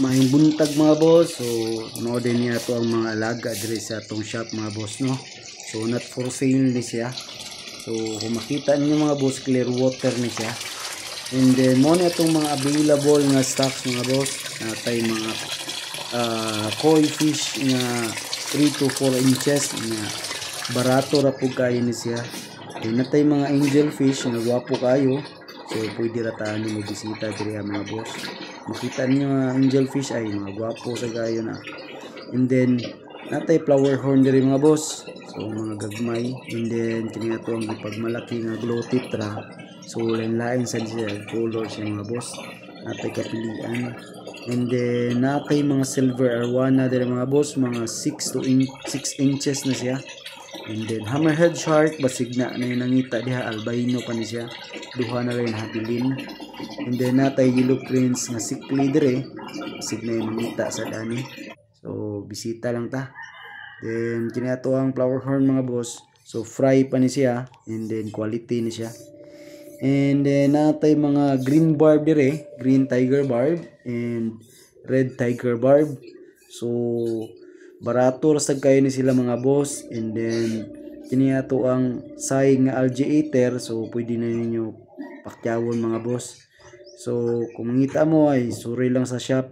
Maayong buntag mga boss. So noodin niya to ang mga alaga dire sa atong shop mga boss, no. So not for sale ni siya. So kung makita niyo mga boss, clear water ni siya. And then mo na itong mga available nga stocks mga boss. Natay mga koi fish nga 3 to 4 inches nga barato ra pud kayo ni siya. And natay mga angel fish nga gwapo kayo. So pwede ra ta ni mo bisita diri mga boss. Makita niyo nga angel fish ay mga gwapo sa gayo na. And then natay flower horn diri mga boss. So mga gagmay. And then kini ato ang pagmalaki nga glow tetra. So lain-lain sa siya color siya mga boss. Natay kapilian. And then natay mga silver arwana diri mga boss, mga 6 inches na siya. And then hammerhead shark basig na nangita diha, albino pa ni siya. Duha na rin habilin. And then natay yellow prince nga sikli dire, basig na nangita sa dani. So bisita lang ta. Then kini ato ang flower horn mga boss. So fry pa ni siya, and then quality ni siya. And then natay mga green barb dire, green tiger barb and red tiger barb. So barato ra sad kayo ni sila mga boss. And then kini ato ang say nga algator, so pwede na ninyo pakyawon mga boss. So kung mangita mo ay suri lang sa shop.